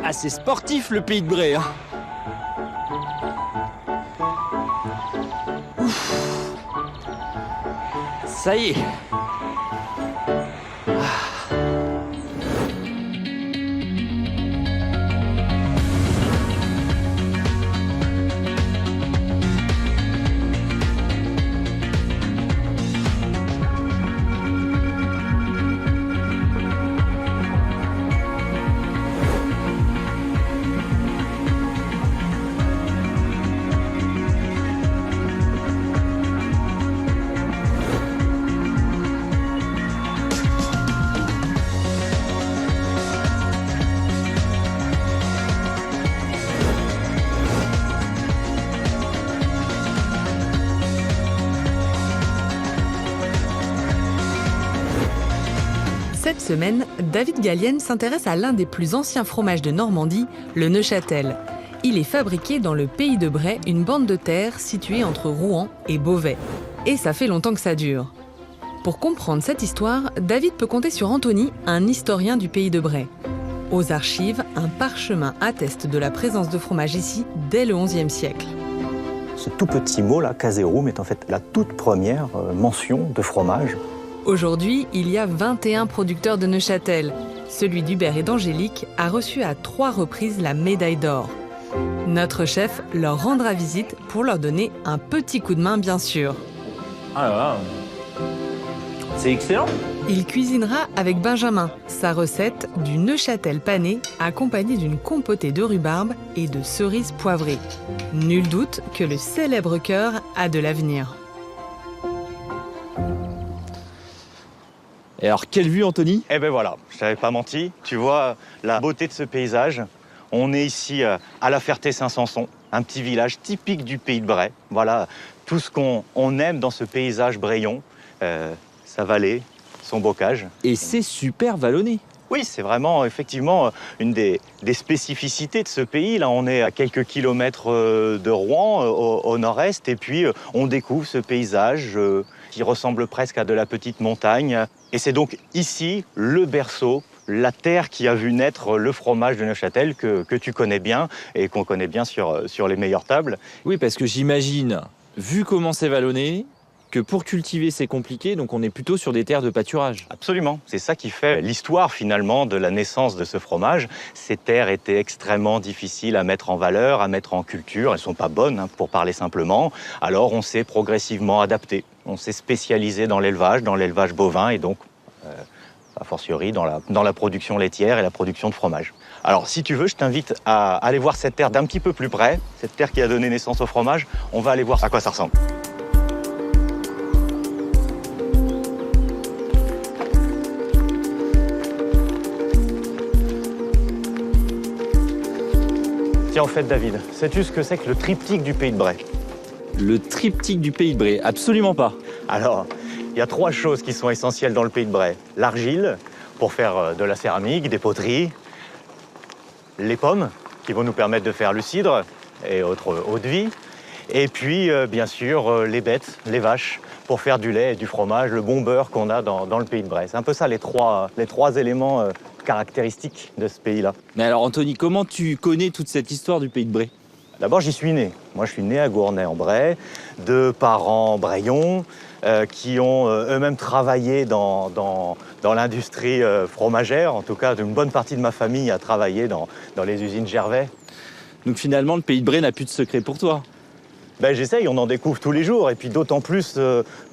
Ah, c'est sportif le Pays de Bray, hein. Ça y est. Cette semaine, David Gallienne s'intéresse à l'un des plus anciens fromages de Normandie, le Neufchâtel. Il est fabriqué dans le Pays de Bray, une bande de terre située entre Rouen et Beauvais. Et ça fait longtemps que ça dure. Pour comprendre cette histoire, David peut compter sur Anthony, un historien du Pays de Bray. Aux archives, un parchemin atteste de la présence de fromage ici dès le XIe siècle. Ce tout petit mot, là, caserum, est en fait la toute première mention de fromage. Aujourd'hui, il y a 21 producteurs de Neufchâtel. Celui d'Hubert et d'Angélique a reçu à 3 reprises la médaille d'or. Notre chef leur rendra visite pour leur donner un petit coup de main, bien sûr. Ah là là. C'est excellent. Il cuisinera avec Benjamin sa recette du Neufchâtel pané accompagnée d'une compotée de rhubarbe et de cerises poivrées. Nul doute que le célèbre cœur a de l'avenir. Et alors, quelle vue, Anthony? Eh ben voilà, je t'avais pas menti. Tu vois la beauté de ce paysage. On est ici à la Ferté-Saint-Sanson, un petit village typique du Pays de Bray. Voilà tout ce qu'on aime dans ce paysage brayon. Sa vallée, son bocage. Et c'est super vallonné. Oui, c'est vraiment effectivement une des spécificités de ce pays. Là, on est à quelques kilomètres de Rouen, au nord-est, et puis on découvre ce paysage qui ressemble presque à de la petite montagne. Et c'est donc ici le berceau, la terre qui a vu naître le fromage de Neufchâtel que tu connais bien et qu'on connaît bien sur les meilleures tables. Oui, parce que j'imagine, vu comment c'est vallonné, que pour cultiver c'est compliqué, donc on est plutôt sur des terres de pâturage. Absolument, c'est ça qui fait l'histoire finalement de la naissance de ce fromage. Ces terres étaient extrêmement difficiles à mettre en valeur, à mettre en culture, elles ne sont pas bonnes hein, pour parler simplement. Alors on s'est progressivement adapté, on s'est spécialisé dans l'élevage bovin et donc a fortiori dans la production laitière et la production de fromage. Alors si tu veux, je t'invite à aller voir cette terre d'un petit peu plus près, cette terre qui a donné naissance au fromage, on va aller voir à quoi ça ressemble. En fait, David, sais-tu ce que c'est que le triptyque du Pays de Bray? Le triptyque du Pays de Bray, absolument pas. Alors, il y a 3 choses qui sont essentielles dans le Pays de Bray. L'argile, pour faire de la céramique, des poteries. Les pommes, qui vont nous permettre de faire le cidre et autres eau de vie. Et puis, bien sûr, les bêtes, les vaches, pour faire du lait et du fromage, le bon beurre qu'on a dans le Pays de Bray. C'est un peu ça, les trois éléments caractéristiques de ce pays-là. Mais alors, Anthony, comment tu connais toute cette histoire du Pays de Bray? D'abord, j'y suis né. Moi, je suis né à Gournay-en-Bray, de parents brayons qui ont eux-mêmes travaillé dans l'industrie fromagère. En tout cas, une bonne partie de ma famille a travaillé dans les usines Gervais. Donc finalement, le Pays de Bray n'a plus de secret pour toi? Ben, j'essaye, on en découvre tous les jours. Et puis d'autant plus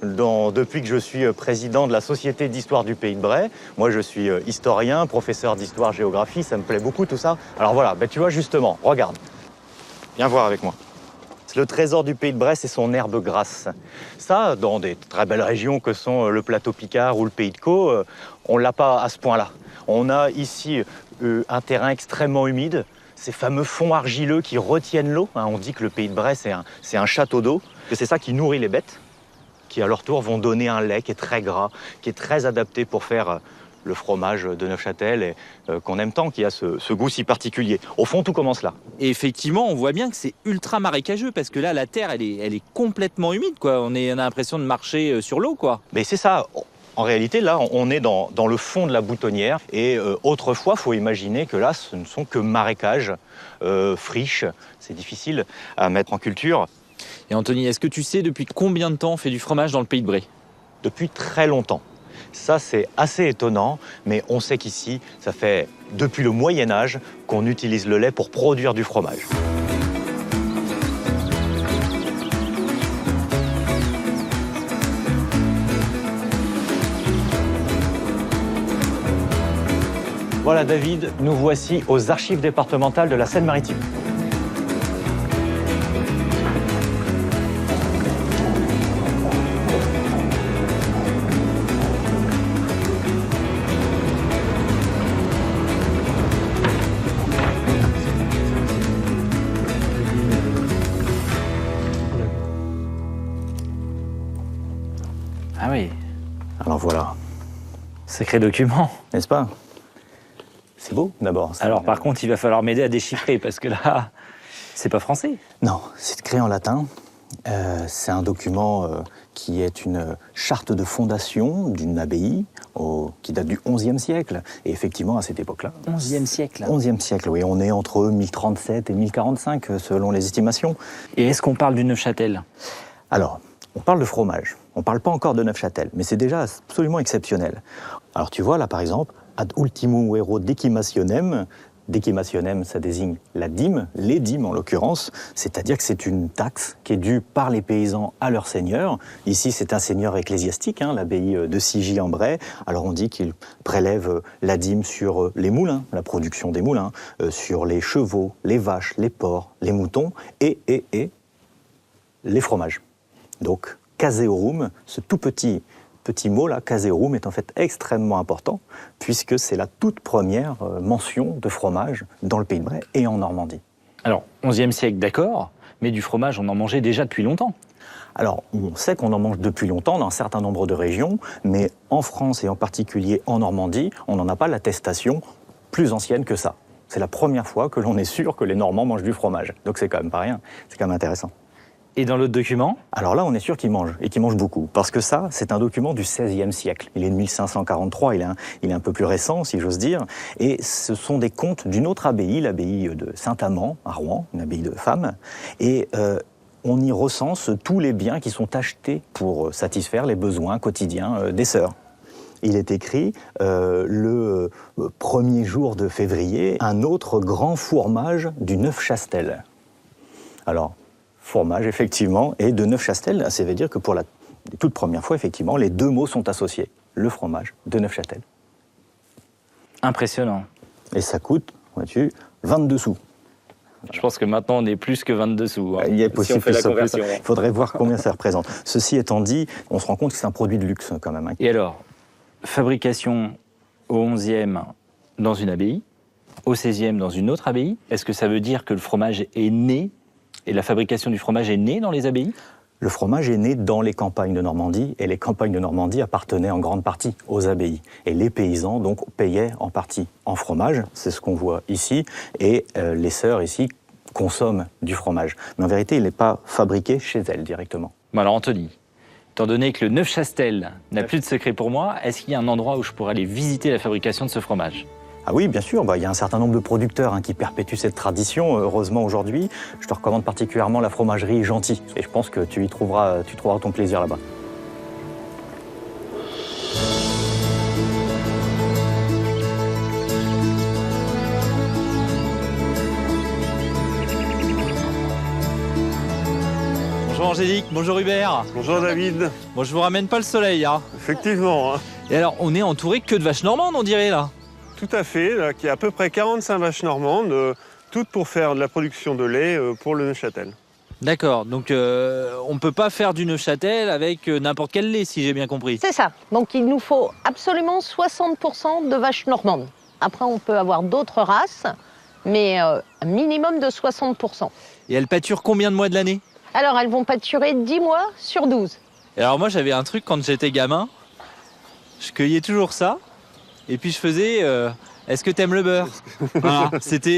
depuis que je suis président de la Société d'histoire du Pays de Bray. Moi, je suis historien, professeur d'histoire-géographie, ça me plaît beaucoup tout ça. Alors voilà, ben, tu vois justement, regarde. Viens voir avec moi. Le trésor du Pays de Bray, c'est son herbe grasse. Ça, dans des très belles régions que sont le plateau Picard ou le Pays de Caux, on ne l'a pas à ce point-là. On a ici un terrain extrêmement humide, ces fameux fonds argileux qui retiennent l'eau. On dit que le Pays de Bray, c'est un château d'eau, que c'est ça qui nourrit les bêtes, qui à leur tour vont donner un lait qui est très gras, qui est très adapté pour faire le fromage de Neufchâtel et qu'on aime tant, qui a ce goût si particulier. Au fond, tout commence là. Et effectivement, on voit bien que c'est ultra marécageux parce que là, la terre, elle est complètement humide, quoi. On a l'impression de marcher sur l'eau, quoi. Mais c'est ça. En réalité, là, on est dans le fond de la boutonnière. Et autrefois, il faut imaginer que là, ce ne sont que marécages, friches. C'est difficile à mettre en culture. Et Anthony, est-ce que tu sais depuis combien de temps on fait du fromage dans le Pays de Bray? Depuis très longtemps. Ça, c'est assez étonnant, mais on sait qu'ici, ça fait depuis le Moyen-Âge qu'on utilise le lait pour produire du fromage. Voilà David, nous voici aux archives départementales de la Seine-Maritime. Ah oui, Alors voilà, sacré document. n'est-ce pas? C'est beau d'abord. Alors par contre, il va falloir m'aider à déchiffrer parce que là, c'est pas français. Non, c'est écrit en latin. C'est un document qui est une charte de fondation d'une abbaye qui date du XIe siècle. Et effectivement, à cette époque-là... 11e siècle. 11e siècle, oui. On est entre 1037 et 1045, selon les estimations. Et est-ce qu'on parle du Neufchâtel? Alors, on parle de fromage. On ne parle pas encore de Neufchâtel, mais c'est déjà absolument exceptionnel. Alors tu vois, là, par exemple, ad ultimum vero decimationem. Decimationem, ça désigne la dîme, les dîmes en l'occurrence, c'est-à-dire que c'est une taxe qui est due par les paysans à leur seigneur. Ici, c'est un seigneur ecclésiastique, l'abbaye de Sigy-en-Bray. Alors on dit qu'il prélève la dîme sur les moulins, la production des moulins, sur les chevaux, les vaches, les porcs, les moutons et les fromages. Donc, caseorum, ce tout petit mot là, caseorum, est en fait extrêmement important puisque c'est la toute première mention de fromage dans le Pays de Bray et en Normandie. Alors, 11e siècle, d'accord, mais du fromage, on en mangeait déjà depuis longtemps. Alors, on sait qu'on en mange depuis longtemps dans un certain nombre de régions, mais en France et en particulier en Normandie, on n'en a pas l'attestation plus ancienne que ça. C'est la première fois que l'on est sûr que les Normands mangent du fromage. Donc c'est quand même pas rien, c'est quand même intéressant. Et dans l'autre document? Alors là, on est sûr qu'ils mangent, et qu'ils mangent beaucoup. Parce que ça, c'est un document du XVIe siècle. Il est de 1543, il est un peu plus récent, si j'ose dire. Et ce sont des comptes d'une autre abbaye, l'abbaye de Saint-Amand, à Rouen, une abbaye de femmes. Et on y recense tous les biens qui sont achetés pour satisfaire les besoins quotidiens des sœurs. Il est écrit le premier jour de février, un autre grand fourmage du Neufchâtel. Alors, fourmage, effectivement, et de Neufchâtel, ça veut dire que pour la toute première fois, effectivement, les deux mots sont associés. Le fromage de Neufchâtel. Impressionnant. Et ça coûte, vois-tu, 22 sous. Je pense que maintenant, on est plus que 22 sous. Il est possible si on fait la que conversion. Il faudrait voir combien ça représente. Ceci étant dit, on se rend compte que c'est un produit de luxe, quand même. Et alors, fabrication au 11e dans une abbaye, au 16e dans une autre abbaye, est-ce que ça veut dire que le fromage est né et la fabrication du fromage est née dans les abbayes? Le fromage est né dans les campagnes de Normandie, et les campagnes de Normandie appartenaient en grande partie aux abbayes. Et les paysans, donc, payaient en partie en fromage, c'est ce qu'on voit ici, et les sœurs, ici, consomment du fromage. Mais en vérité, il n'est pas fabriqué chez elles directement. Bon alors Anthony, étant donné que le Neufchâtel n'a plus de secret pour moi, est-ce qu'il y a un endroit où je pourrais aller visiter la fabrication de ce fromage? Ah oui, bien sûr, il y a un certain nombre de producteurs qui perpétuent cette tradition, heureusement aujourd'hui. Je te recommande particulièrement la fromagerie Gentil, et je pense que tu trouveras ton plaisir là-bas. Bonjour Angélique, bonjour Hubert. Bonjour David. Bon, je vous ramène pas le soleil, Effectivement. Et alors, on est entouré que de vaches normandes, on dirait, là. Tout à fait. Là, il y a à peu près 45 vaches normandes, toutes pour faire de la production de lait pour le Neufchâtel. D'accord, donc on peut pas faire du Neufchâtel avec n'importe quel lait, si j'ai bien compris. C'est ça. Donc il nous faut absolument 60% de vaches normandes. Après, on peut avoir d'autres races, mais un minimum de 60%. Et elles pâturent combien de mois de l'année? Alors, elles vont pâturer 10 mois sur 12. Et alors moi, j'avais un truc quand j'étais gamin. Je cueillais toujours ça. Et puis je faisais est-ce que t'aimes le beurre? Voilà.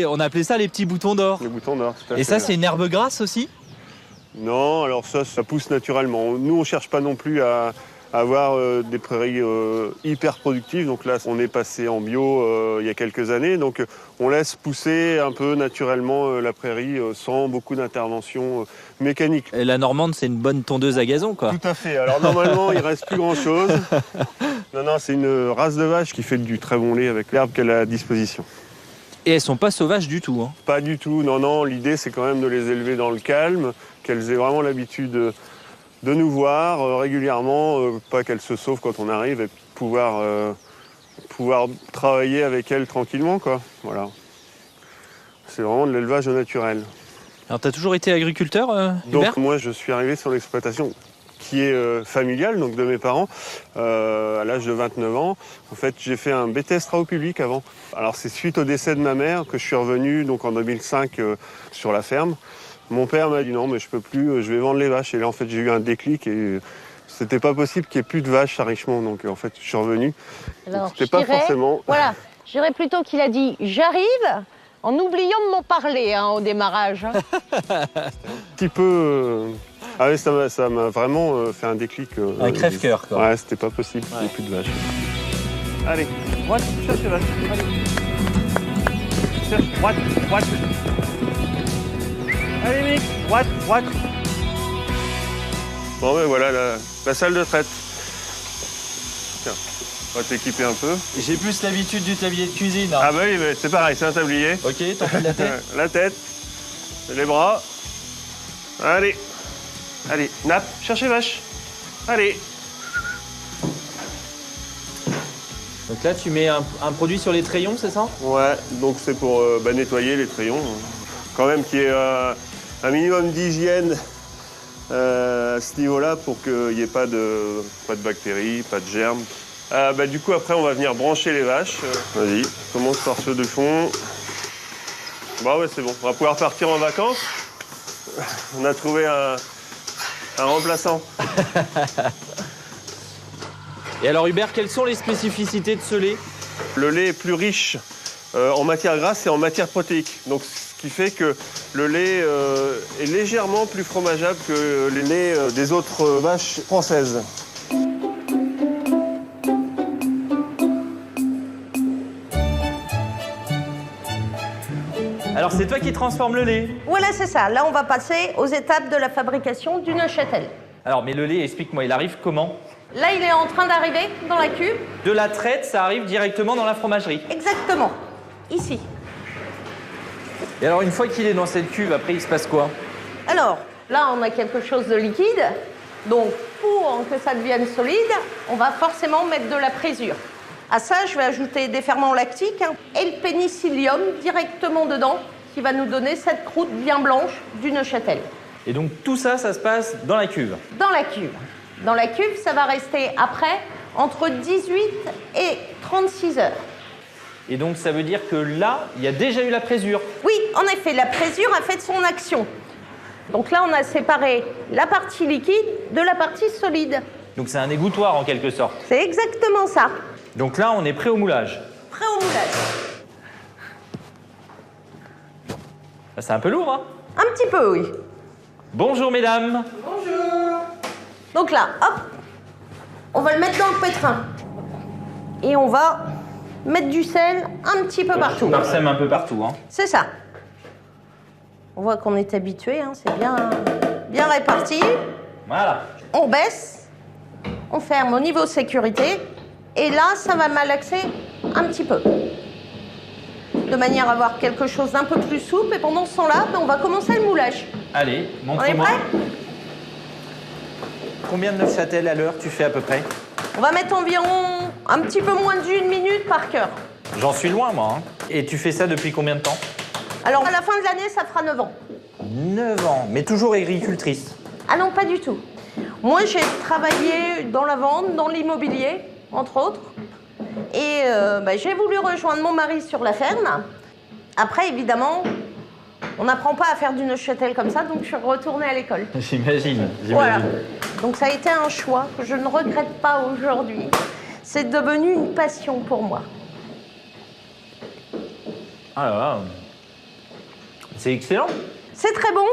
On appelait ça les petits boutons d'or. Les boutons d'or, tout à fait. Et ça, c'est une herbe grasse aussi? Non, alors ça pousse naturellement. Nous, on ne cherche pas non plus à avoir des prairies hyper productives. Donc là, on est passé en bio il y a quelques années. Donc on laisse pousser un peu naturellement la prairie sans beaucoup d'intervention mécanique. Et la normande, c'est une bonne tondeuse à gazon, quoi. Tout à fait. Alors normalement, il reste plus grand-chose. Non, c'est une race de vache qui fait du très bon lait avec l'herbe qu'elle a à disposition. Et elles sont pas sauvages du tout, hein. Pas du tout, non. L'idée, c'est quand même de les élever dans le calme, qu'elles aient vraiment l'habitude de nous voir régulièrement, pas qu'elles se sauvent quand on arrive, et pouvoir travailler avec elles tranquillement, quoi. Voilà. C'est vraiment de l'élevage naturel. Alors, t'as toujours été agriculteur, Hubert ? Donc moi, je suis arrivé sur l'exploitation qui est familiale, donc de mes parents, à l'âge de 29 ans. En fait, j'ai fait un BTS travaux publics avant. Alors c'est suite au décès de ma mère que je suis revenu donc en 2005 sur la ferme. Mon père m'a dit non, mais je peux plus, je vais vendre les vaches. Et là, en fait, j'ai eu un déclic et c'était pas possible qu'il n'y ait plus de vaches à Richemont. Donc en fait, je suis revenu. Alors, C'était pas forcément... Voilà, je dirais plutôt qu'il a dit « j'arrive » en oubliant de m'en parler au démarrage. Un petit peu... Ah oui, ça m'a vraiment fait un déclic. Un crève-cœur, quoi. Ouais, c'était pas possible qu'il n'y ait plus de vaches. Allez, droite, cherche les vaches. Allez. Cherche, droite. Allez, Mick, droite. Bon, ben voilà la salle de traite. Tiens, on va t'équiper un peu. J'ai plus l'habitude du tablier de cuisine. Ah bah oui, c'est pareil, c'est un tablier. Ok, t'en fais de la tête. La tête, les bras. Allez, nappe, cherchez vache. Allez. Donc là, tu mets un produit sur les trayons, c'est ça ? Ouais, donc c'est pour nettoyer les trayons. Quand même qu'il y ait un minimum d'hygiène à ce niveau-là pour qu'il n'y ait pas de bactéries, pas de germes. Du coup, après, on va venir brancher les vaches. Vas-y, commence par ceux de fond. Bah ouais, c'est bon. On va pouvoir partir en vacances. On a trouvé un remplaçant. Et alors, Hubert, quelles sont les spécificités de ce lait ? Le lait est plus riche en matière grasse et en matière protéique. Donc, ce qui fait que le lait est légèrement plus fromageable que les laits des autres vaches françaises. Alors, c'est toi qui transformes le lait. Voilà, c'est ça. Là, on va passer aux étapes de la fabrication du Neuchâtel. Alors, mais le lait, explique-moi, il arrive comment ? Là, il est en train d'arriver dans la cuve. De la traite, ça arrive directement dans la fromagerie. Exactement. Ici. Et alors, une fois qu'il est dans cette cuve, après, il se passe quoi ? Alors, là, on a quelque chose de liquide. Donc, pour que ça devienne solide, on va forcément mettre de la présure. À ça, je vais ajouter des ferments lactiques et le pénicillium directement dedans, qui va nous donner cette croûte bien blanche du Neuchâtel. Et donc, tout ça, ça se passe dans la cuve. Dans la cuve. Dans la cuve, ça va rester après entre 18 et 36 heures. Et donc, ça veut dire que là, il y a déjà eu la présure. Oui, en effet, la présure a fait son action. Donc là, on a séparé la partie liquide de la partie solide. Donc, c'est un égouttoir, en quelque sorte. C'est exactement ça. Donc là, on est prêt au moulage. Prêt au moulage. C'est un peu lourd, hein ? Un petit peu, oui. Bonjour, mesdames. Donc là, hop, on va le mettre dans le pétrin. Et on va mettre du sel un petit peu partout. On parsème un peu partout, hein. C'est ça. On voit qu'on est habitué, hein, c'est bien réparti. Voilà. On baisse, on ferme au niveau sécurité. Et là, ça va malaxer un petit peu. De manière à avoir quelque chose d'un peu plus souple. Et pendant ce temps-là, on va commencer le moulage. Allez, On est montre-moi. prêt ? Combien de Neuchâtel à l'heure tu fais à peu près ? On va mettre environ un petit peu moins d'1 minute par cœur. J'en suis loin, moi. Hein. Et tu fais ça depuis combien de temps ? Alors, à la fin de l'année, ça fera 9 ans. 9 ans, mais toujours agricultrice. Ah non, pas du tout. Moi, j'ai travaillé dans la vente, dans l'immobilier, entre autres. Et j'ai voulu rejoindre mon mari sur la ferme. Après, évidemment, on n'apprend pas à faire du Neuchâtel comme ça, donc je suis retournée à l'école. J'imagine. Voilà. Donc ça a été un choix que je ne regrette pas aujourd'hui. C'est devenu une passion pour moi. Ah là là. C'est excellent. C'est très bon.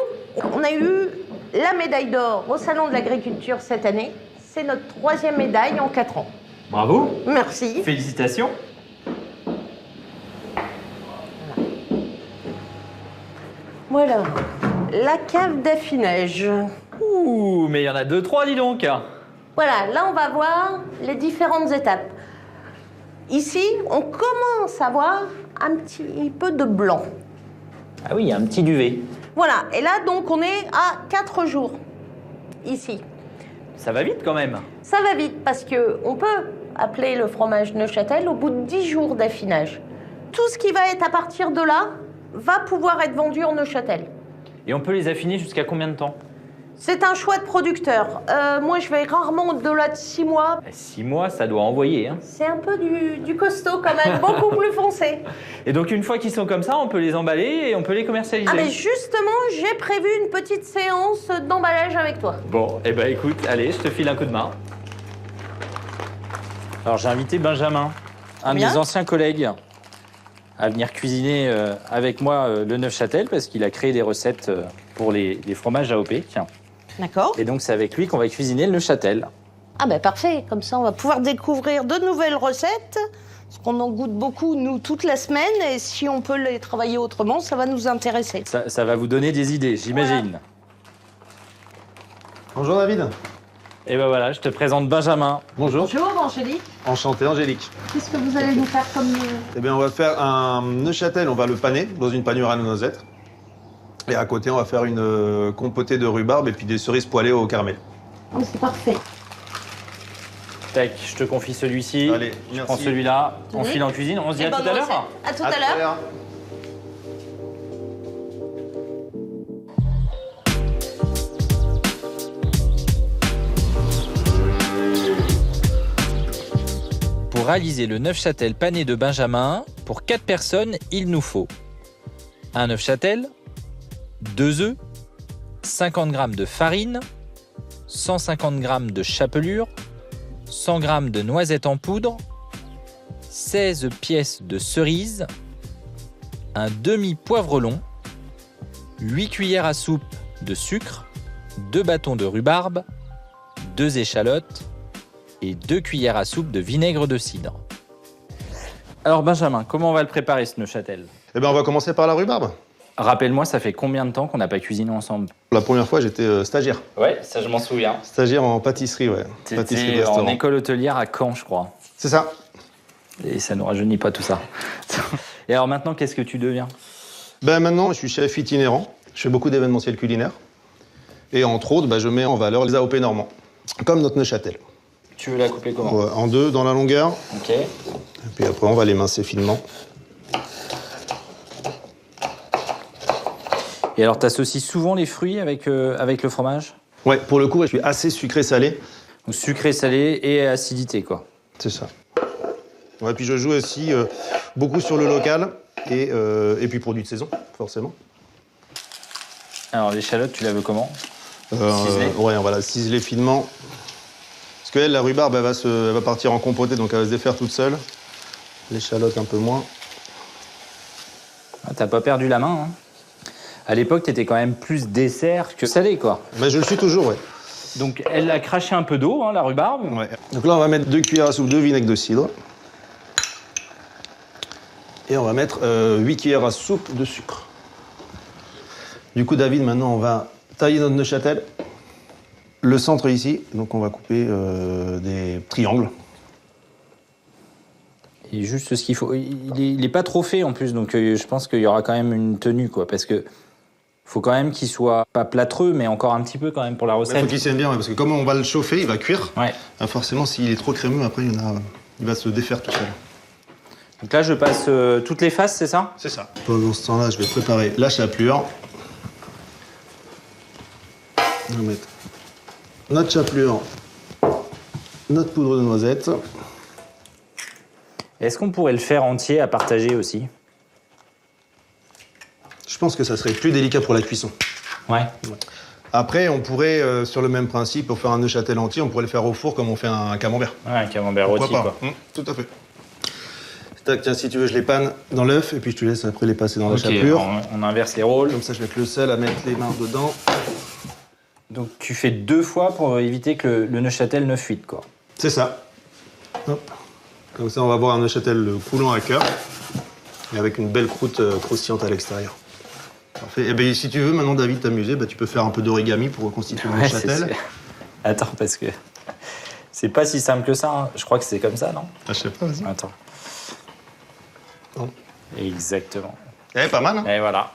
On a eu la médaille d'or au Salon de l'Agriculture cette année. C'est notre 3e médaille en 4 ans. Bravo. Merci. Félicitations. Voilà, la cave d'affinage. Ouh, mais il y en a 2-3, dis donc. Voilà, là on va voir les différentes étapes. Ici, on commence à voir un petit peu de blanc. Ah oui, il y a un petit duvet. Voilà, et là donc on est à 4 jours, ici. Ça va vite quand même. Ça va vite parce qu'on peut appeler le fromage Neuchâtel au bout de 10 jours d'affinage. Tout ce qui va être à partir de là va pouvoir être vendu en Neuchâtel. Et on peut les affiner jusqu'à combien de temps? C'est un choix de producteur. Moi, je vais rarement au-delà de 6 mois. 6 mois, ça doit envoyer. Hein. C'est un peu du costaud quand même, beaucoup plus foncé. Et donc une fois qu'ils sont comme ça, on peut les emballer et on peut les commercialiser. Ah mais justement, j'ai prévu une petite séance d'emballage avec toi. Bon, eh ben écoute, allez, je te file un coup de main. Alors j'ai invité Benjamin, un de Bien. mes anciens collègues, à venir cuisiner avec moi le Neufchâtel parce qu'il a créé des recettes pour les fromages AOP. Tiens. D'accord. Et donc c'est avec lui qu'on va cuisiner le Neufchâtel. Ah ben parfait, comme ça on va pouvoir découvrir de nouvelles recettes, parce qu'on en goûte beaucoup, nous, toute la semaine, et si on peut les travailler autrement, ça va nous intéresser. Ça va vous donner des idées, j'imagine. Bonjour David. Et ben voilà, je te présente Benjamin. Bonjour. Bonjour Angélique, Enchanté Angélique. qu'est-ce que vous allez nous faire comme... Eh bien on va faire un Neuchâtel, on va le paner dans une panure à noisettes. Et à côté on va faire une compotée de rhubarbe et puis des cerises poêlées au caramel. Oh, c'est parfait. Tac, je te confie celui-ci. Allez, Je merci. prends celui-là, on Mhm. file en cuisine, on se dit à Et tout bonne à l'heure. recette. À tout À à l'heure. Pour réaliser le Neufchâtel pané de Benjamin, pour 4 personnes, il nous faut un Neufchâtel, 2 œufs, 50 g de farine, 150 g de chapelure, 100 g de noisettes en poudre, 16 pièces de cerises, un demi-poivre long, 8 cuillères à soupe de sucre, 2 bâtons de rhubarbe, 2 échalotes et 2 cuillères à soupe de vinaigre de cidre. Alors Benjamin, comment on va le préparer ce Neufchâtel? Eh bien on va commencer par la rhubarbe. Rappelle-moi, ça fait combien de temps qu'on n'a pas cuisiné ensemble? La première fois j'étais stagiaire. Ouais, ça je m'en souviens. Stagiaire en pâtisserie, ouais. C'était Pâtisserie en restaurant. école hôtelière à Caen, je crois. C'est ça. Et ça nous rajeunit pas tout ça. Et alors maintenant, qu'est-ce que tu deviens? Ben maintenant je suis chef itinérant. Je fais beaucoup d'événementiels culinaires. Et entre autres, ben, je mets en valeur les AOP normands. Comme notre Neuchâtel. Tu veux la couper comment? Ouais, en deux dans la longueur. Ok. Et puis après on va l'émincer finement. Et alors, t'associes souvent les fruits avec le fromage? Ouais, pour le coup, je suis assez sucré-salé. Donc sucré, salé et acidité, quoi. C'est ça. Ouais, puis je joue aussi beaucoup sur le local et puis produits de saison, forcément. Alors, l'échalote, tu la veux comment? Ciselée. Ouais, on va la ciseler finement. Parce que elle, la rhubarbe, elle va partir en compotée, donc elle va se défaire toute seule. L'échalote, un peu moins. Ah, t'as pas perdu la main, hein? À l'époque, t'étais quand même plus dessert que salé, quoi. Mais je le suis toujours, ouais. Donc, elle a craché un peu d'eau, hein, la rhubarbe. Ouais. Donc là, on va mettre 2 cuillères à soupe de vinaigre de cidre. Et on va mettre 8 cuillères à soupe de sucre. Du coup, David, maintenant, on va tailler notre Neuchâtel. Le centre ici, donc on va couper des triangles. Et juste ce qu'il faut. Il est pas trop fait en plus, donc je pense qu'il y aura quand même une tenue, quoi. Parce que faut quand même qu'il soit pas plâtreux, mais encore un petit peu quand même pour la Il recette. faut qu'il tienne bien, ouais, parce que comme on va le chauffer, il va cuire. Ouais. Forcément, s'il est trop crémeux, après, il va se défaire tout seul. Donc là, je passe toutes les faces, c'est ça? C'est ça. Pendant ce temps-là, je vais préparer la chapelure. On va mettre notre chapelure, notre poudre de noisette. Est-ce qu'on pourrait le faire entier à partager aussi? Je pense que ça serait plus délicat pour la cuisson. Ouais. Après, on pourrait, sur le même principe, pour faire un Neuchâtel entier, on pourrait le faire au four comme on fait un camembert. Ouais, un camembert Pourquoi rôti, pas quoi. Tout à fait. Tac, tiens, si tu veux, je les panne dans l'œuf et puis je te laisse après les passer dans Ok, la chapelure. on inverse les rôles. Comme ça, je vais mettre le sel à mettre les mains dedans. Donc tu fais 2 fois pour éviter que le Neuchâtel ne fuite, quoi. C'est ça. Hop. Comme ça, on va avoir un Neuchâtel coulant à cœur et avec une belle croûte croustillante à l'extérieur. Parfait. Et bien, si tu veux maintenant, David, t'amuser, tu peux faire un peu d'origami pour reconstituer le Neuchâtel. Attends, parce que c'est pas si simple que ça. Hein. Je crois que c'est comme ça, non? Ah, je sais pas, vas-y. Attends. Non. Exactement. Eh, pas mal, hein? Et voilà.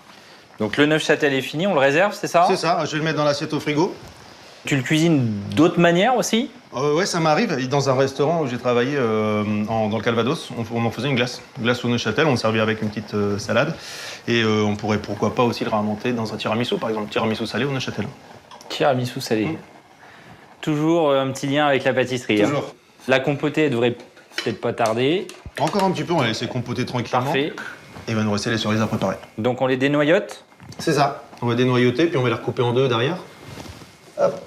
Donc le Neuchâtel est fini, on le réserve, c'est ça? C'est ça, je vais le mettre dans l'assiette au frigo. Tu le cuisines d'autres manières aussi? Ouais, ça m'arrive. Dans un restaurant où j'ai travaillé dans le Calvados, on en faisait une glace au Neuchâtel, on le servait avec une petite salade. Et on pourrait pourquoi pas aussi le remonter dans un tiramisu, par exemple, tiramisu salé au Neuchâtel. Tiramisu salé. Toujours un petit lien avec la pâtisserie. Toujours. Hein. La compotée, elle devrait peut-être pas tarder. Encore un petit peu, on va laisser compoter tranquillement. Parfait. Et il va nous rester les cerises à préparer. Donc on les dénoyote? C'est ça. On va dénoyauter, puis on va les recouper en 2 derrière. Hop.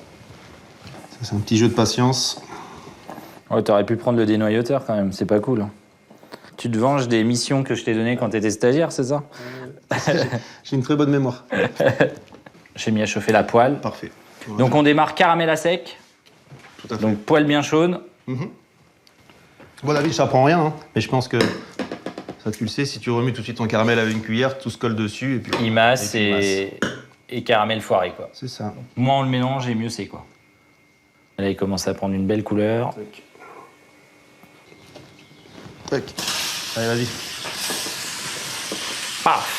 Ça, c'est un petit jeu de patience. Ouais, t'aurais pu prendre le dénoyauteur quand même, c'est pas cool. Tu te venges des missions que je t'ai données quand t'étais stagiaire, c'est ça? J'ai une très bonne mémoire. J'ai mis à chauffer la poêle. Parfait. Donc on démarre caramel à sec. Tout à fait. Donc poêle bien chaude. Bon, David, ça prend rien, hein. Mais je pense que, ça tu le sais, si tu remets tout de suite ton caramel avec une cuillère, tout se colle dessus. Et puis, Imasse et et caramel foiré, quoi. c'est ça. Moins on le mélange et mieux c'est, quoi. Là, il commence à prendre une belle couleur. Tac. Allez, vas-y. Paf!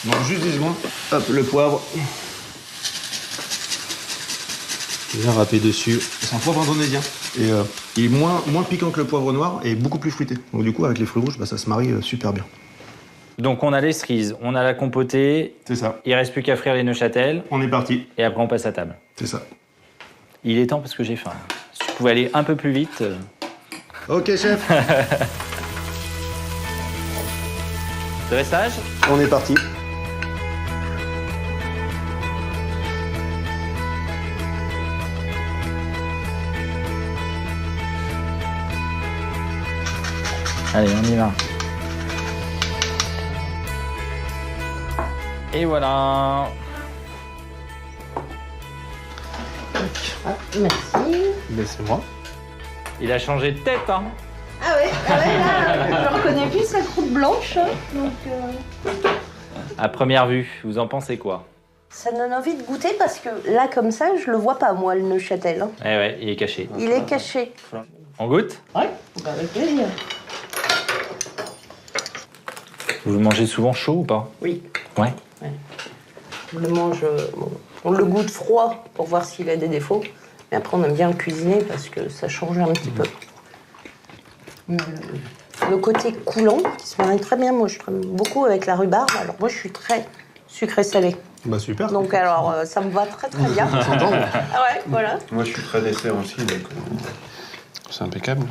Bon, juste 10 secondes. Hop, le poivre. Bien râpé dessus. C'est un poivre indonésien. Et il est moins piquant que le poivre noir et beaucoup plus fruité. Donc du coup, avec les fruits rouges, ça se marie super bien. Donc on a les cerises, on a la compotée. C'est ça. Il reste plus qu'à frire les Neuchâtel. On est parti. Et après on passe à table. C'est ça. Il est temps parce que j'ai faim. Si tu pouvais aller un peu plus vite. Ok, chef. Dressage. On est parti. Allez, on y va. Et voilà. Merci. Laissez-moi. Il a changé de tête, hein. Ah ouais, là, je reconnais plus sa croûte blanche. Donc, À première vue, vous en pensez quoi? ça donne envie de goûter parce que là, comme ça, je le vois pas, moi, le Neuchâtel. Hein. Eh ouais, il est caché. Il est caché. On goûte? Ouais, avec plaisir. Vous le mangez souvent chaud ou pas? Oui. Ouais. On le mange, on le goûte froid pour voir s'il a des défauts. Mais après, on aime bien le cuisiner parce que ça change un petit peu. Le côté coulant, qui se marie très bien, moi je traîne beaucoup avec la rhubarbe. Alors moi je suis très sucré-salé. Bah super. Donc alors ça me va très très bien. Ah ouais, voilà. Moi, je suis très dessert aussi, donc c'est impeccable.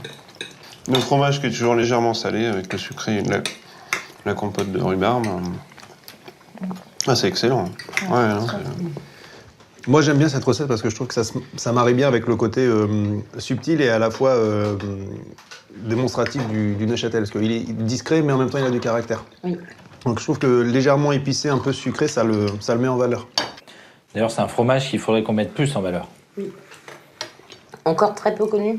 Le fromage qui est toujours légèrement salé avec le sucré et la compote de rhubarbe. Ah, c'est excellent. Ouais, non, Moi, j'aime bien cette recette parce que je trouve que ça marie bien avec le côté subtil et à la fois démonstratif du Neuchâtel. Parce qu'il est discret, mais en même temps, il a du caractère. Oui. Donc, je trouve que légèrement épicé, un peu sucré, ça le met en valeur. D'ailleurs, c'est un fromage qu'il faudrait qu'on mette plus en valeur. Encore très peu connu.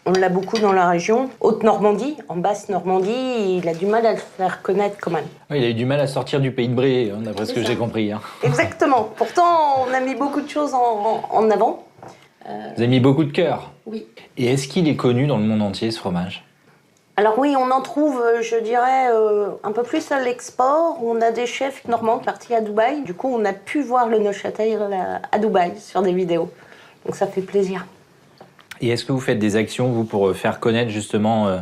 On l'a beaucoup dans la région. Haute-Normandie, en Basse-Normandie, il a du mal à le faire connaître quand même. Ouais, il a eu du mal à sortir du Pays de Bray, hein, d'après ce que j'ai compris. Hein. Exactement. Pourtant, on a mis beaucoup de choses en avant. Vous avez mis beaucoup de cœur. Oui. Et est-ce qu'il est connu dans le monde entier, ce fromage? Alors oui, on en trouve, je dirais, un peu plus à l'export. On a des chefs normands partis à Dubaï. Du coup, on a pu voir le Neuchâtel à Dubaï sur des vidéos. Donc ça fait plaisir. Et est-ce que vous faites des actions, vous, pour faire connaître justement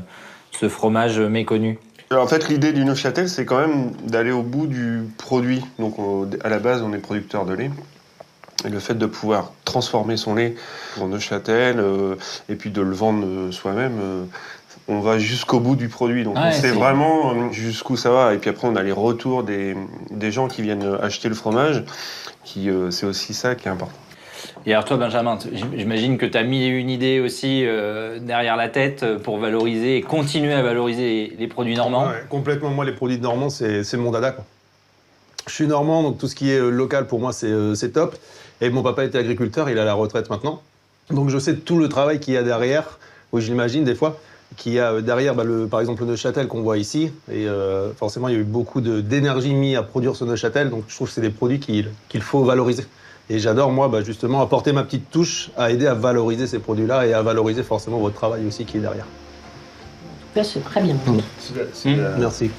ce fromage méconnu? Alors, en fait, l'idée du Neuchâtel, c'est quand même d'aller au bout du produit. Donc, à la base, on est producteur de lait. Et le fait de pouvoir transformer son lait en Neuchâtel et puis de le vendre soi-même, on va jusqu'au bout du produit. Donc, on sait vraiment jusqu'où ça va. Et puis après, on a les retours des gens qui viennent acheter le fromage. C'est aussi ça qui est important. Et alors toi, Benjamin, j'imagine que tu as mis une idée aussi derrière la tête pour valoriser et continuer à valoriser les produits normands. Ouais, complètement. Moi, les produits normands, c'est mon dada, quoi. Je suis normand, donc tout ce qui est local, pour moi, c'est top. Et mon papa était agriculteur, il est à la retraite maintenant. Donc je sais tout le travail qu'il y a derrière, où j'imagine des fois, qu'il y a derrière, par exemple, le Neuchâtel qu'on voit ici. Et forcément, il y a eu beaucoup d'énergie mise à produire ce Neuchâtel. Donc je trouve que c'est des produits qu'il faut valoriser. Et j'adore, moi, justement, apporter ma petite touche à aider à valoriser ces produits-là et à valoriser forcément votre travail aussi qui est derrière. C'est très bien. Merci.